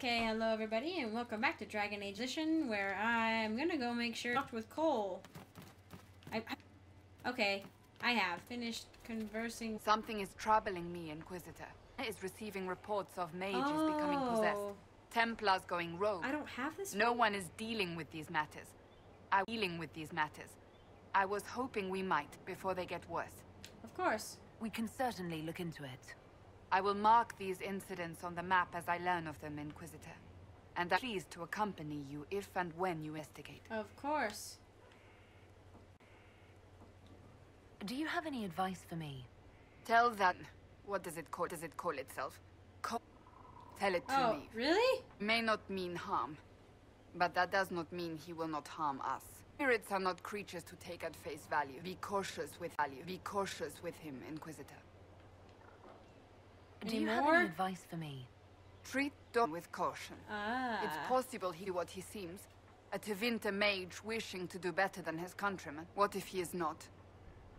Okay, hello everybody, and welcome back to Dragon Age Inquisition, where I'm gonna go make sure I talked with Cole. Okay, I have finished conversing. Something is troubling me, Inquisitor. Is receiving reports of mages becoming possessed. Templars going rogue. I don't have this. No one is dealing with these matters. I was hoping we might before they get worse. Of course. We can certainly look into it. I will mark these incidents on the map as I learn of them, Inquisitor. And I'm pleased to accompany you if and when you investigate. Of course. Do you have any advice for me? Tell that... What does it call itself? Tell it to me. Really? May not mean harm. But that does not mean he will not harm us. Spirits are not creatures to take at face value. Be cautious with him, Inquisitor. Do you have any advice for me? Treat Dorian with caution. It's possible he what he seems. A Tevinter mage wishing to do better than his countrymen. What if he is not?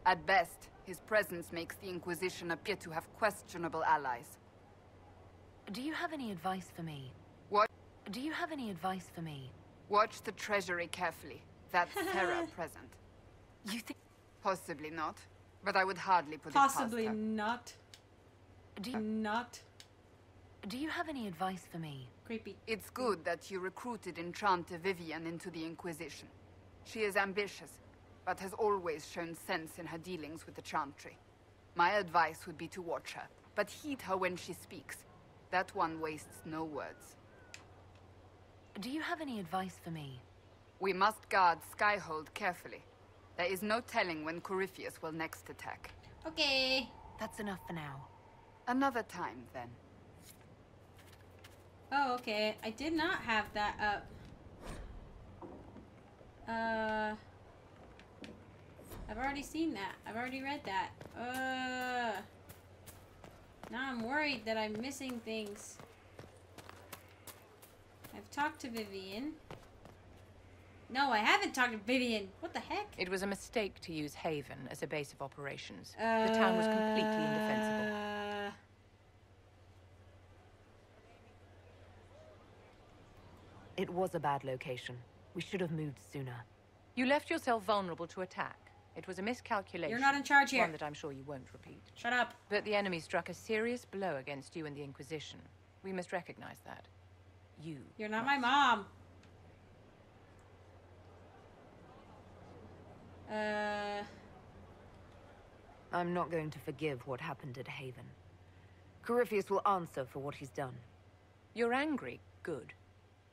At best, his presence makes the Inquisition appear to have questionable allies. Do you have any advice for me? What? Do you have any advice for me? Watch the treasury carefully. That's Sera present. You think... Possibly not. But I would hardly put it past her. Possibly not. Do you have any advice for me? Creepy. It's good that you recruited Enchanter Vivian into the Inquisition. She is ambitious, but has always shown sense in her dealings with the Chantry. My advice would be to watch her, but heed her when she speaks. That one wastes no words. Do you have any advice for me? We must guard Skyhold carefully. There is no telling when Corypheus will next attack. Okay. That's enough for now. Another time, then. Oh, okay. I did not have that up. I've already seen that. I've already read that. Now I'm worried that I'm missing things. I've talked to Vivian. No, I haven't talked to Vivian. What the heck? It was a mistake to use Haven as a base of operations. The town was completely indefensible. It was a bad location. We should have moved sooner. You left yourself vulnerable to attack. It was a miscalculation. You're not in charge here. One that I'm sure you won't repeat. Shut up. But the enemy struck a serious blow against you and the Inquisition. We must recognize that. You're not my mom. I'm not going to forgive what happened at Haven. Corypheus will answer for what he's done. You're angry. Good.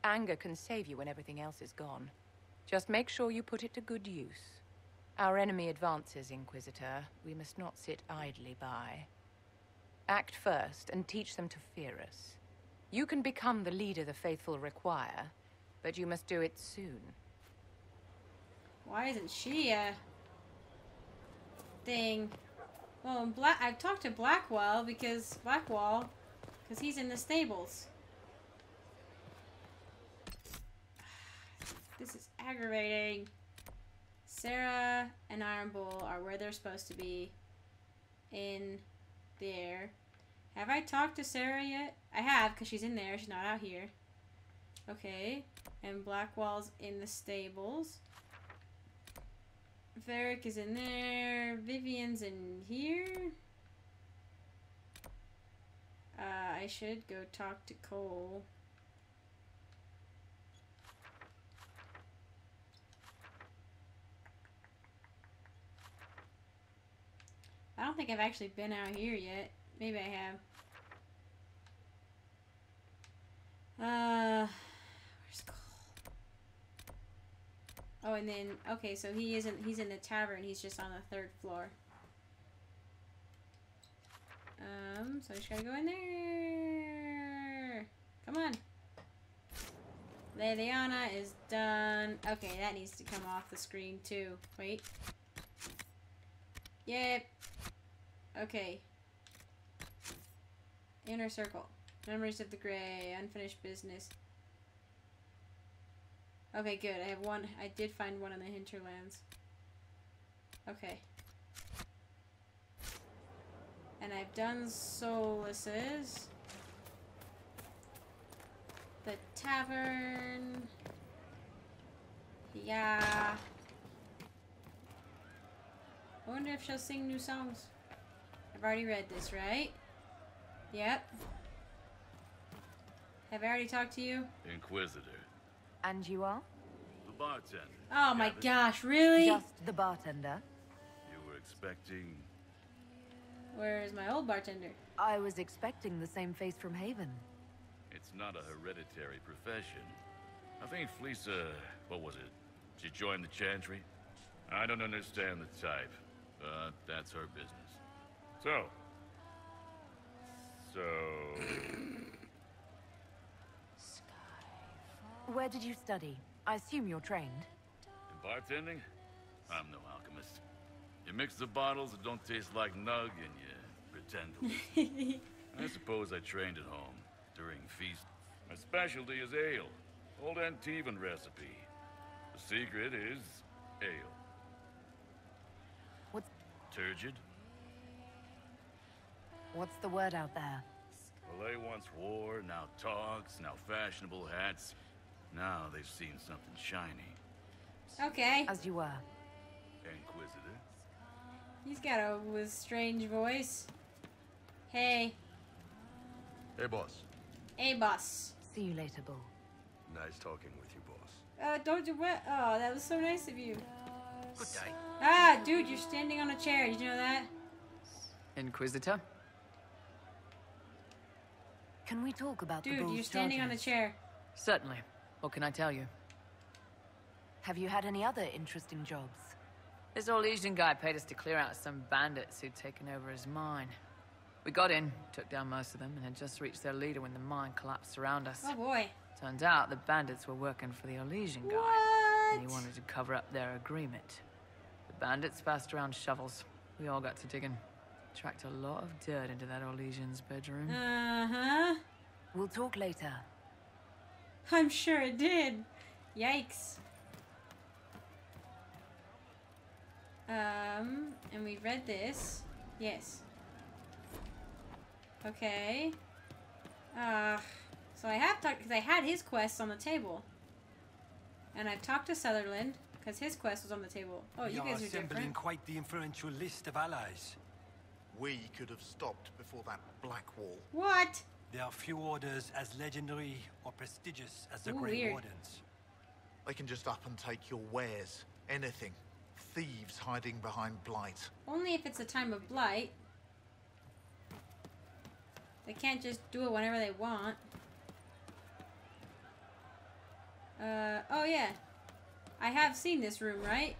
Anger can save you when everything else is gone. Just make sure you put it to good use. Our enemy advances, Inquisitor. We must not sit idly by. Act first and teach them to fear us. You can become the leader the faithful require, but you must do it soon. Why isn't she a thing? Well, I've talked to Blackwall because he's in the stables. This is aggravating. Sera and Iron Bull are where they're supposed to be. In there. Have I talked to Sera yet? I have, because she's in there. She's not out here. Okay. And Blackwall's in the stables. Varric is in there. Vivian's in here. I should go talk to Cole. I don't think I've actually been out here yet. Maybe I have. Where's Cole? Oh, and then okay, so he's in the tavern. He's just on the 3rd floor. So I just gotta go in there. Come on. Leliana is done. Okay, that needs to come off the screen too. Wait. Yep. Okay. Inner Circle. Memories of the Grey. Unfinished business. Okay, good. I have one. I did find one in the hinterlands. Okay. And I've done Solus's. the tavern. Yeah. I wonder if she'll sing new songs. I've already read this, right? Yep. Have I already talked to you? Inquisitor. And you are? The bartender. Oh my Gavin. gosh, really? Just the bartender? You were expecting... Where is my old bartender? I was expecting the same face from Haven. It's not a hereditary profession. I think Fleesa... what was it? She joined the Chantry? I don't understand the type, but that's her business. So... Where did you study? I assume you're trained. In bartending? I'm no alchemist. You mix the bottles that don't taste like nug and you pretend to listen. I suppose I trained at home, during feast. My specialty is ale. Old Antivan recipe. The secret is ale. What's Turgid? What's the word out there? Well, they once wore, now togs, now fashionable hats. Now they've seen something shiny. Okay. As you were. Inquisitor? He's got a strange voice. Hey. Hey, boss. Hey, boss. See you later, Bull. Nice talking with you, boss. Don't you what? Oh, that was so nice of you. Good day. Ah, dude, you're standing on a chair. Did you know that? Inquisitor? Can we talk about the Dude, Bull's you're standing on a charges? chair. Certainly. What can I tell you? Have you had any other interesting jobs? This Orlesian guy paid us to clear out some bandits who'd taken over his mine. We got in, took down most of them, and had just reached their leader when the mine collapsed around us. Oh boy. Turns out the bandits were working for the Orlesian guy. What? And he wanted to cover up their agreement. The bandits passed around shovels. We all got to digging. Tracked a lot of dirt into that Orlesian's bedroom. Uh-huh. We'll talk later. I'm sure it did. Yikes. And we read this. Yes. Okay. So I have talked, because I had his quests on the table. And I've talked to Sutherland, because his quest was on the table. Oh, you guys are assembling different. quite the influential list of allies. We could have stopped before that black wall. What? There are few orders as legendary or prestigious as the Ooh, Grey weird. Wardens. They can just up and take your wares. Anything. Thieves hiding behind Blight. Only if it's a time of blight. They can't just do it whenever they want. Oh yeah. I have seen this room, right?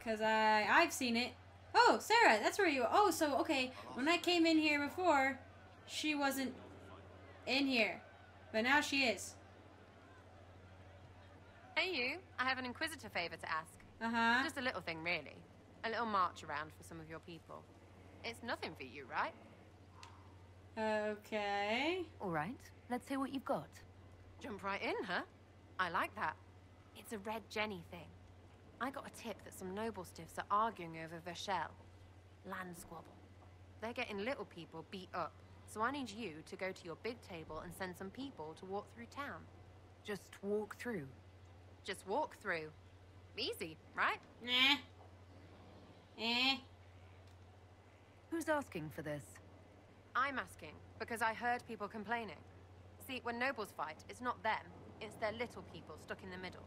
Cause I've seen it. Oh, Sera, that's where you. Oh, so okay. When I came in here before, she wasn't in here, but now she is. Hey you, I have an Inquisitor favor to ask. Uh-huh. Just a little thing, really. A little march around for some of your people. It's nothing for you, right? Okay. All right, let's hear what you've got. Jump right in, huh? I like that. It's a Red Jenny thing. I got a tip that some noble stiffs are arguing over Verschel. Land squabble. They're getting little people beat up. So I need you to go to your big table and send some people to walk through town. Just walk through. Just walk through. Easy, right? Nah. Eh. Who's asking for this? I'm asking because I heard people complaining. See, when nobles fight, it's not them. It's their little people stuck in the middle.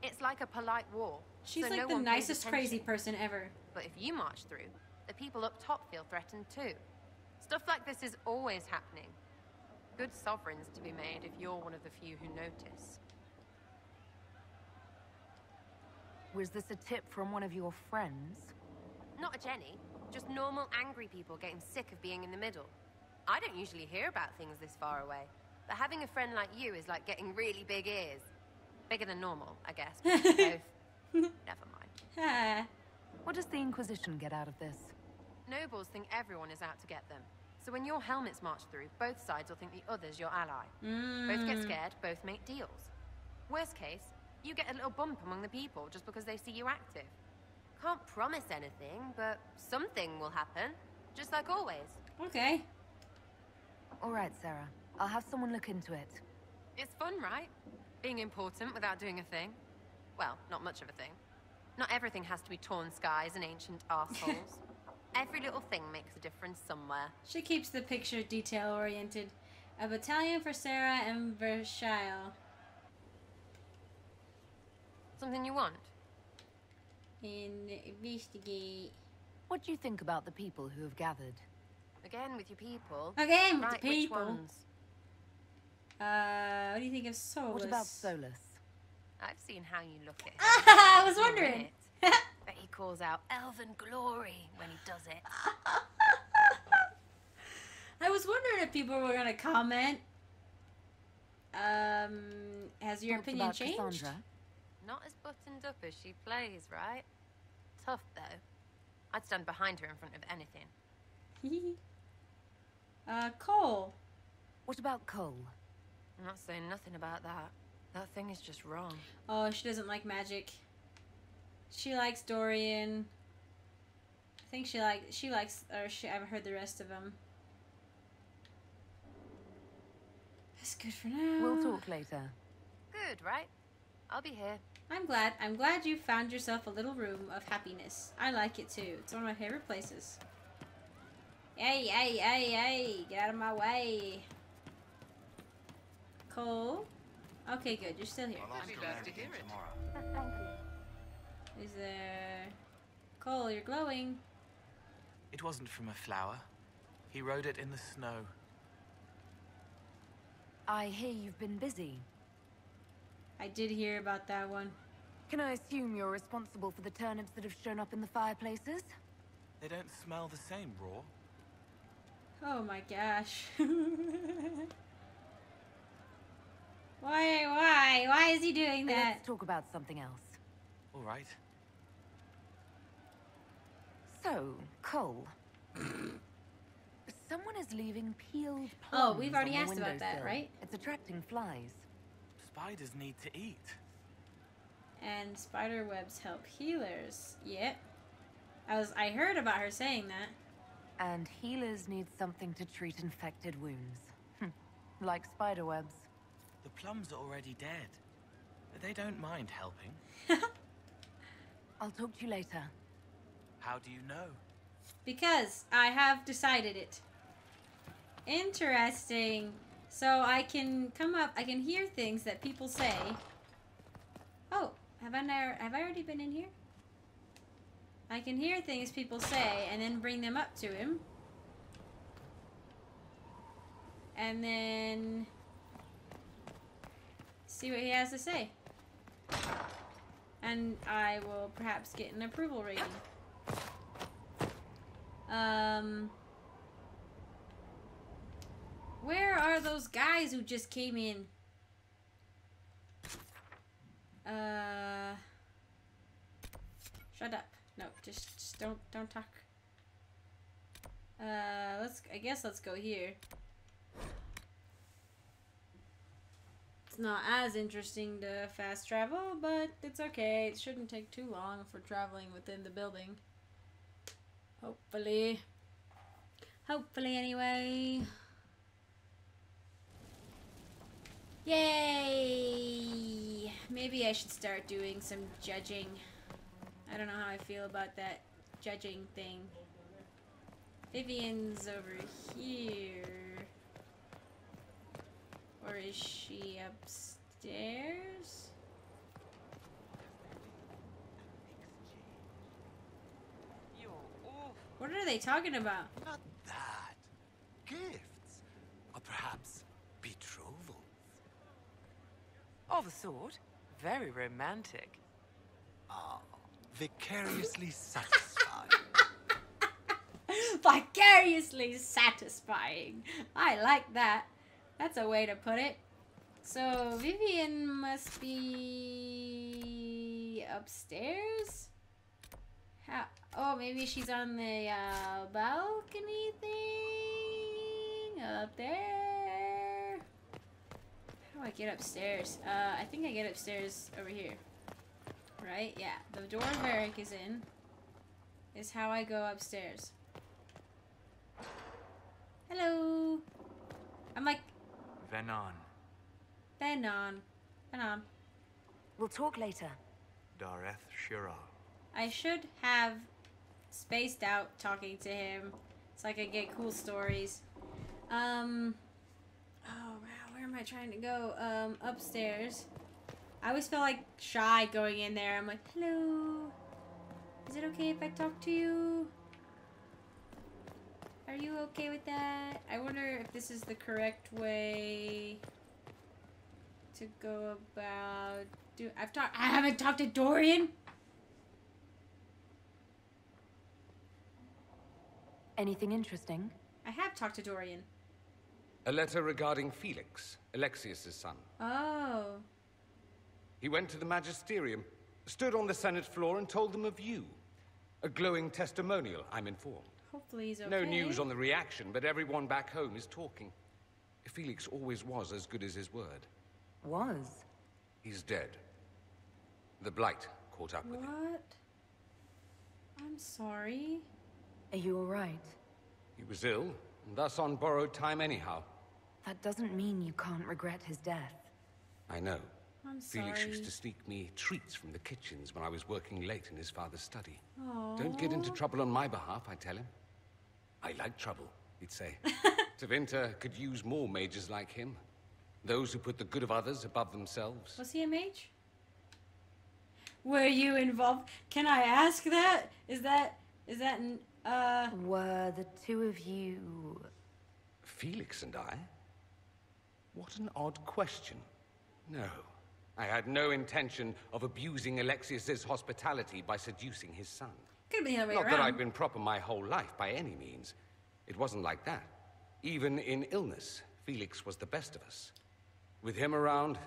It's like a polite war. She's so like no the one pays nicest attention. crazy person ever. But if you march through, the people up top feel threatened too. Stuff like this is always happening. Good sovereigns to be made if you're one of the few who notice. Was this a tip from one of your friends? Not a Jenny, just normal angry people getting sick of being in the middle. I don't usually hear about things this far away, but having a friend like you is like getting really big ears. Bigger than normal, I guess. But both. Never mind. Ah. What does the Inquisition get out of this? Nobles think everyone is out to get them. So when your helmets march through, both sides will think the other's your ally. Both get scared, both make deals. Worst case, you get a little bump among the people just because they see you active. Can't promise anything, but something will happen. just like always. Okay. All right, Sera. I'll have someone look into it. It's fun, right? Being important without doing a thing. Well, not much of a thing. Not everything has to be torn skies and ancient arseholes. Every little thing makes a difference somewhere. She keeps the picture detail-oriented. A battalion for Sera and Versailles. Something you want? Investigate. What do you think about the people who have gathered? Again with your people. Again with Right, the people. which ones? What do you think of Solus? What about Solus? I've seen how you look at him. I was wondering. Bet he calls out elven glory when he does it. I was wondering if people were gonna comment. Has your Thoughts opinion about changed? Cassandra? Not as buttoned up as she plays, right? Tough, though. I'd stand behind her in front of anything. Cole. What about Cole? I'm not saying nothing about that. That thing is just wrong. Oh, she doesn't like magic. She likes Dorian. I think she likes, I haven't heard the rest of them. That's good for now. We'll talk later. Good, right? I'll be here. I'm glad you found yourself a little room of happiness. I like it too. It's one of my favorite places. Hey, get out of my way. Cole? Okay, good. You're still here. I'd be glad to hear it. Is there... Cole, you're glowing. It wasn't from a flower. He wrote it in the snow. I hear you've been busy. I did hear about that one. Can I assume you're responsible for the turnips that have shown up in the fireplaces? They don't smell the same raw. Oh my gosh. Why is he doing that? Let's talk about something else. All right. So, Cole. Someone is leaving peeled plums. Oh, we've already on the asked about that, windowsill. right? It's attracting flies. Spiders need to eat. And spider webs help healers. Yep. I heard about her saying that. And healers need something to treat infected wounds. Like spider webs. The plums are already dead. They don't mind helping. I'll talk to you later. How do you know? Because I have decided it. Interesting. So I can hear things that people say. Oh, have I already been in here? I can hear things people say and then bring them up to him. And then see what he has to say. And I will perhaps get an approval rating. Where are those guys who just came in? Shut up. No, just don't talk. I guess let's go here. It's not as interesting to fast travel, but it's okay. It shouldn't take too long if we're traveling within the building. Hopefully. Hopefully, anyway. Yay! Maybe I should start doing some judging. I don't know how I feel about that judging thing. Vivian's over here. Or is she upstairs? What are they talking about? Not that. Gifts. Or perhaps betrothals. Of a sort. Very romantic. Ah, vicariously satisfied. Vicariously satisfying. I like that. That's a way to put it. So Vivian must be upstairs? How? Oh, maybe she's on the balcony thing up there. How do I get upstairs? I think I get upstairs over here. Right? Yeah. The door Varric is in is how I go upstairs. Hello. I'm like... Venon. Venon. Venon. We'll talk later. Dareth Shira. I should have spaced out talking to him so I could get cool stories. Oh, wow, where am I trying to go? Upstairs. I always feel like shy going in there. I'm like, hello. Is it okay if I talk to you? Are you okay with that? I wonder if this is the correct way to go about I haven't talked to Dorian. Anything interesting? I have talked to Dorian. A letter regarding Felix, Alexius's son. Oh. He went to the magisterium, stood on the Senate floor and told them of you. A glowing testimonial, I'm informed. Hopefully he's okay. No news on the reaction, but everyone back home is talking. Felix always was as good as his word. Was? He's dead. The blight caught up with him. What? I'm sorry. Are you all right? He was ill, and thus on borrowed time anyhow. That doesn't mean you can't regret his death. I know. I'm sorry. Felix used to sneak me treats from the kitchens when I was working late in his father's study. Aww. Don't get into trouble on my behalf, I tell him. I like trouble, he'd say. Tevinter could use more mages like him. Those who put the good of others above themselves. Was he a mage? Were you involved? Can I ask that? Is that Were the two of you... Felix and I? What an odd question. No. I had no intention of abusing Alexius's hospitality by seducing his son. Could have been the other way Not around. that I'd been proper my whole life, by any means. It wasn't like that. Even in illness, Felix was the best of us. With him around,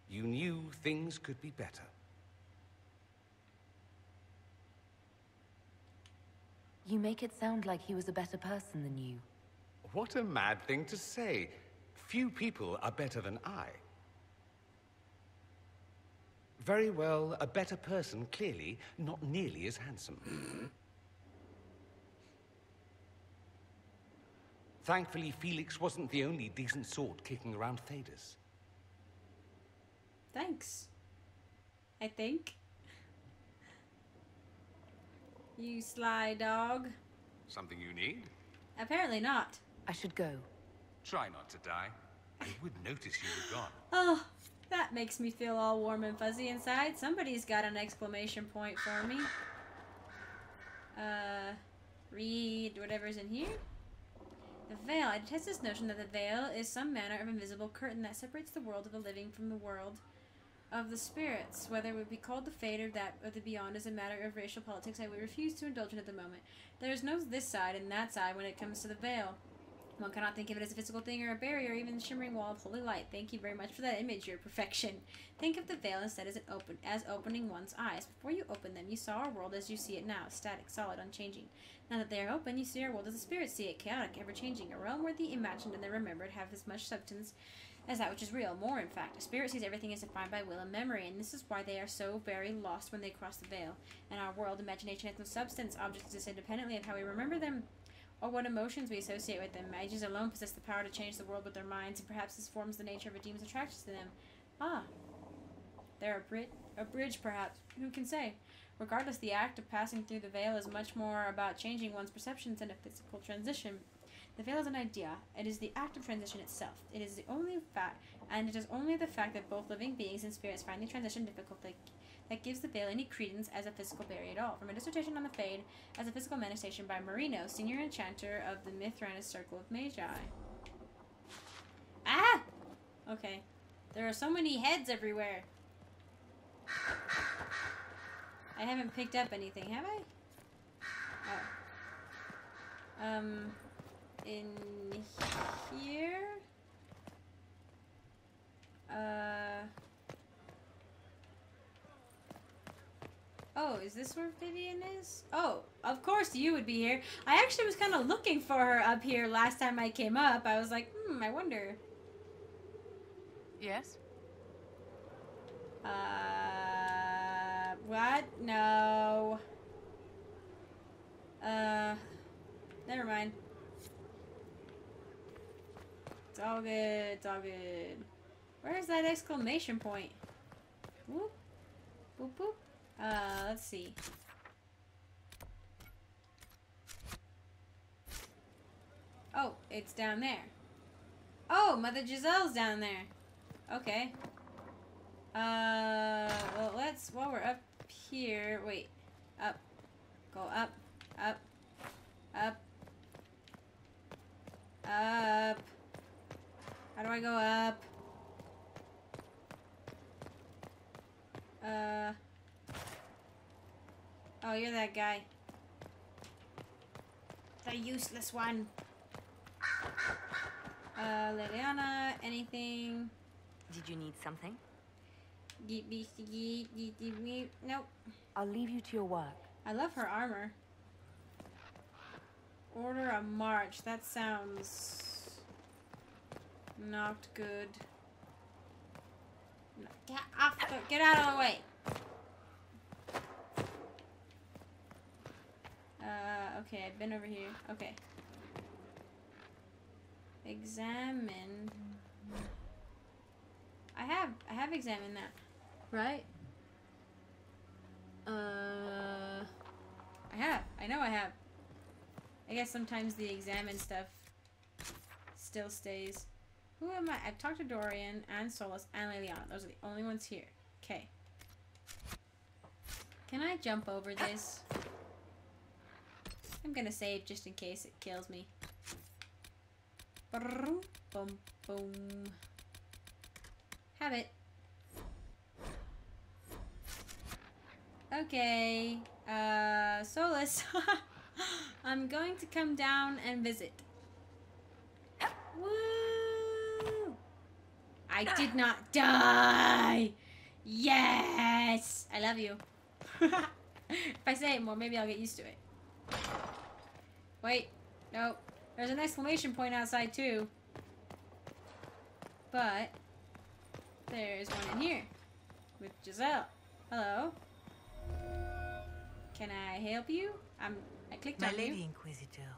you knew things could be better. You make it sound like he was a better person than you. What a mad thing to say. Few people are better than I. Very well, a better person, clearly, not nearly as handsome. Thankfully, Felix wasn't the only decent sort kicking around Thedas. Thanks. I think. You sly dog. Something you need? Apparently not. I should go. Try not to die. I would notice you were gone. Oh, that makes me feel all warm and fuzzy inside. Somebody's got an exclamation point for me. Read whatever's in here. The veil. I detest this notion that the veil is some manner of invisible curtain that separates the world of the living from the world of the spirits. Whether it would be called the fate or that of the beyond is a matter of racial politics I would refuse to indulge in at the moment. There is no this side and that side when it comes to the veil. One cannot think of it as a physical thing or a barrier or even the shimmering wall of holy light. Thank you very much for that image, your perfection. Think of the veil instead as opening one's eyes. Before you open them, you saw our world as you see it now, static, solid, unchanging. Now that they are open, you see our world as the spirits see it, chaotic, ever-changing, a realm where the imagined and the remembered have as much substance as that which is real, more in fact. A spirit sees everything as defined by will and memory, and this is why they are so very lost when they cross the veil. In our world, imagination has no substance. Objects exist independently of how we remember them or what emotions we associate with them. Mages alone possess the power to change the world with their minds, and perhaps this forms the nature of a demon's attraction to them. Ah. They're a bridge, perhaps. Who can say? Regardless, the act of passing through the veil is much more about changing one's perceptions than a physical transition. The veil is an idea. It is the act of transition itself. It is the only fact, and it is only the fact that both living beings and spirits find the transition difficult that gives the veil any credence as a physical barrier at all. From a dissertation on the Fade as a physical manifestation by Marino, senior enchanter of the Mithranus Circle of Magi. Ah! Okay. There are so many heads everywhere. I haven't picked up anything, have I? Oh. In here? Oh, is this where Vivian is? Oh, of course you would be here. I actually was kind of looking for her up here last time I came up. I was like, I wonder. Yes? What? No. Never mind. all good. It's all good. Where's that exclamation point? Whoop. Boop, boop. Let's see. Oh, it's down there. Oh, Mother Giselle's down there. Okay. Well, while we're up here, wait. Up. Go up. Up. Up. Up. How do I go up? Oh, you're that guy. The useless one. Liliana, anything? Did you need something? Nope. I'll leave you to your work. I love her armor. Order a march. That sounds not good. No, get out of the way. Okay, I've been over here. Okay. Examine. I have examined that. Right? I know I have. I guess sometimes the examine stuff still stays. Who am I? I've talked to Dorian and Solus and Liliana. Those are the only ones here. Okay. Can I jump over this? I'm gonna save just in case it kills me. Boom, boom. Have it. Okay. Solus. I'm going to come down and visit. Woo! I did not die! Yes! I love you. If I say it more, maybe I'll get used to it. Wait. No. There's an exclamation point outside, too. But there's one in here. With Giselle. Hello. Can I help you? I clicked on you. My Lady Inquisitor,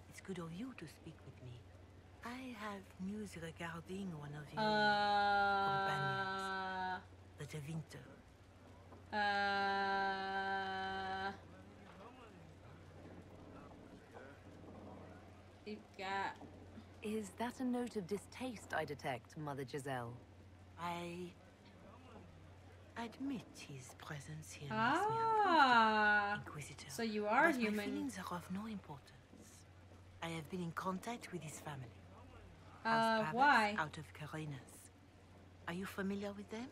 it's good of you to speak with me. I have news regarding one of your companions, the De Winter. Is that a note of distaste I detect, Mother Giselle? I admit his presence here makes me uncomfortable, Inquisitor. So you are but human. My feelings are of no importance. I have been in contact with his family. Why? Out of Carenas. Are you familiar with them?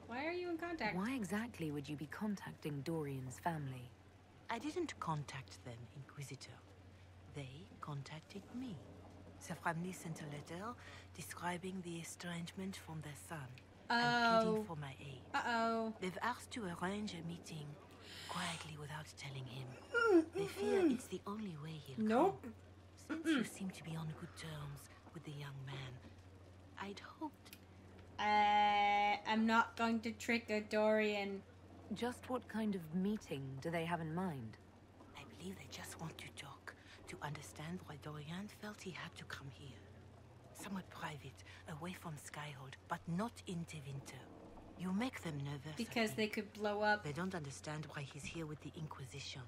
Why are you in contact? Why exactly would you be contacting Dorian's family? I didn't contact them, Inquisitor. They contacted me. The family sent a letter describing the estrangement from their son and pleading for my aid. They've asked to arrange a meeting quietly without telling him. They fear it's the only way he'll come. Since you seem to be on good terms with the young man, I'd hoped... I'm not going to trick a Dorian. Just what kind of meeting do they have in mind? I believe they just want to talk, to understand why Dorian felt he had to come here. Somewhere private, away from Skyhold, but not in De Winter. You make them nervous. Because they could blow up. They don't understand why he's here with the Inquisition.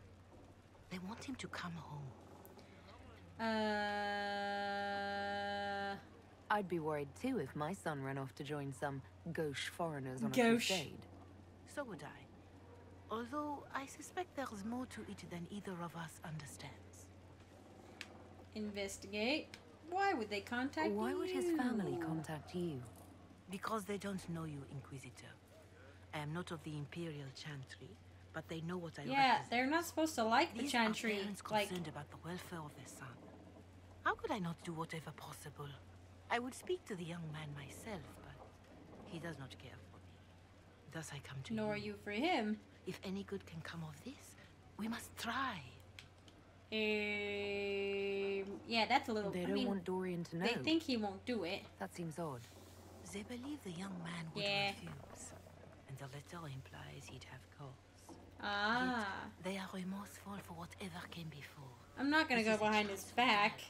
They want him to come home. I'd be worried too if my son ran off to join some gauche foreigners on a crusade. So would I. Although I suspect there's more to it than either of us understands. Investigate. Why would they contact you? Why would his family contact you? Because they don't know you, Inquisitor. I am not of the Imperial Chantry, but they know what I represent. They're not supposed to like the Chantry. These are parents concerned about the welfare of their son. How could I not do whatever possible? I would speak to the young man myself, but he does not care for me. Thus I come to you. Nor you for him. If any good can come of this, we must try. Yeah, that's a little... They don't want Dorian to know. They think he won't do it. That seems odd. They believe the young man would refuse. And the letter implies he'd have cause. Ah. Yet they are remorseful for whatever came before. I'm not gonna go behind his back.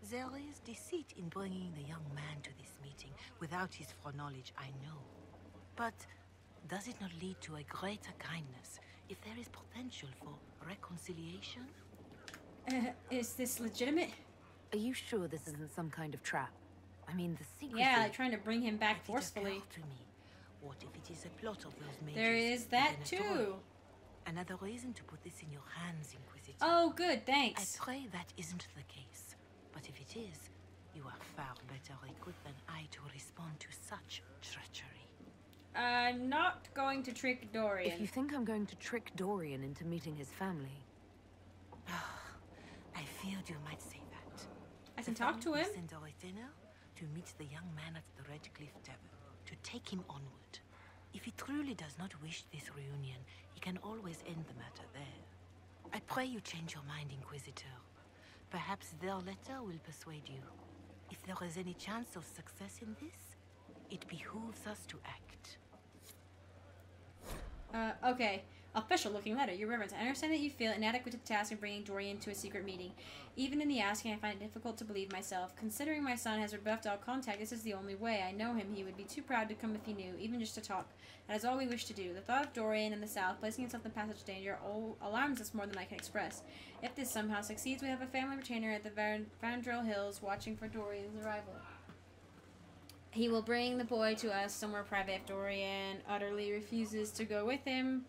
There is deceit in bringing the young man to this meeting without his foreknowledge, I know. But does it not lead to a greater kindness if there is potential for reconciliation? Is this legitimate? Are you sure this isn't some kind of trap? I mean, the secrecy... Yeah, like trying to bring him back forcefully. To me. What if it is a plot of those mages? There is that too. Another reason to put this in your hands, Inquisitor. Oh, good, thanks. I pray that isn't the case. But if it is, you are far better equipped than I to respond to such treachery. I'm not going to trick Dorian. If you think I'm going to trick Dorian into meeting his family... I feared you might say that. I can talk to him. Send a retainer to meet the young man at the Red Cliff Tavern, to take him onward. If he truly does not wish this reunion, he can always end the matter there. I pray you change your mind, Inquisitor. Perhaps their letter will persuade you. If there is any chance of success in this, it behooves us to act. Okay. Official looking letter. Your Reverence, I understand that you feel inadequate to the task of bringing Dorian to a secret meeting. Even in the asking, I find it difficult to believe myself. Considering my son has rebuffed all contact, this is the only way. I know him. He would be too proud to come if he knew, even just to talk. That is all we wish to do. The thought of Dorian in the south, placing himself in passage danger, alarms us more than I can express. If this somehow succeeds, we have a family retainer at the Vandrel Hills watching for Dorian's arrival. He will bring the boy to us somewhere private if Dorian utterly refuses to go with him.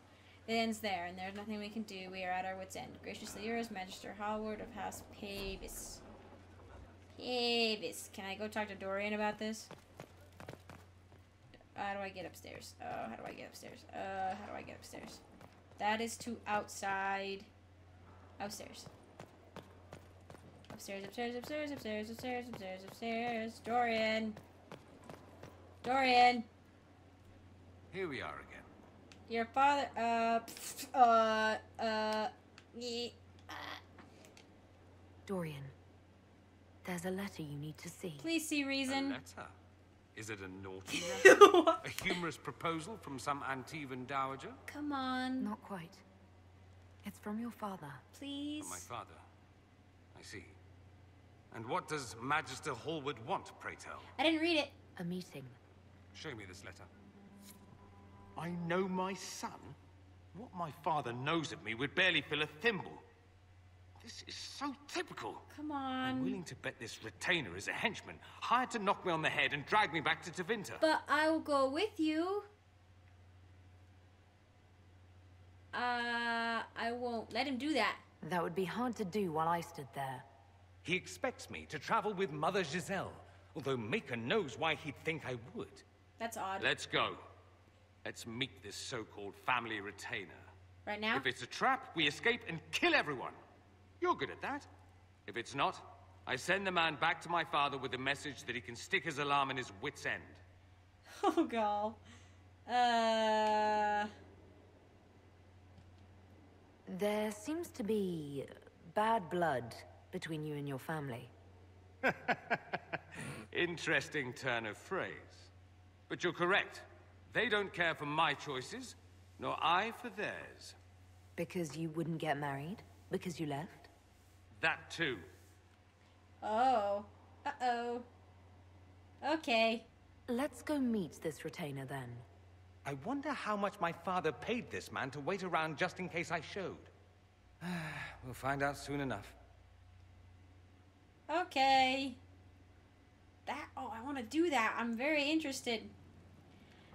It ends there, and there's nothing we can do. We are at our wits' end. Graciously yours, Magister Hallward of House Pavis. Pavis. Can I go talk to Dorian about this? How do I get upstairs? How do I get upstairs? How do I get upstairs? That is to outside. Upstairs. Upstairs, upstairs, upstairs, upstairs, upstairs, upstairs, upstairs. Dorian. Dorian. Here we are again. Your father, Dorian, there's a letter you need to see. Please see reason. A letter? Is it a naughty letter? A humorous proposal from some Antivan dowager? Come on. Not quite. It's from your father. Please. From my father. I see. And what does Magister Hallward want, pray tell? I didn't read it. A meeting. Show me this letter. I know my son? What my father knows of me would barely fill a thimble. This is so typical. Come on. I'm willing to bet this retainer is a henchman, hired to knock me on the head and drag me back to Tevinter. But I will go with you. I won't let him do that. That would be hard to do while I stood there. He expects me to travel with Mother Giselle, although Maker knows why he'd think I would. That's odd. Let's go. Let's meet this so-called family retainer. Right now? If it's a trap, we escape and kill everyone. You're good at that. If it's not, I send the man back to my father with a message that he can stick his alarm in his wit's end. Oh, God. There seems to be bad blood between you and your family. Interesting turn of phrase. But you're correct. They don't care for my choices, nor I for theirs. Because you wouldn't get married? Because you left? That too. Oh. Uh-oh. Okay. Let's go meet this retainer then. I wonder how much my father paid this man to wait around just in case I showed. We'll find out soon enough. Okay. Oh, I want to do that. I'm very interested.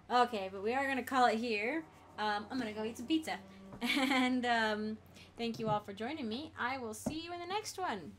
Okay, but we are going to call it here. I'm going to go eat some pizza. And thank you all for joining me. I will see you in the next one.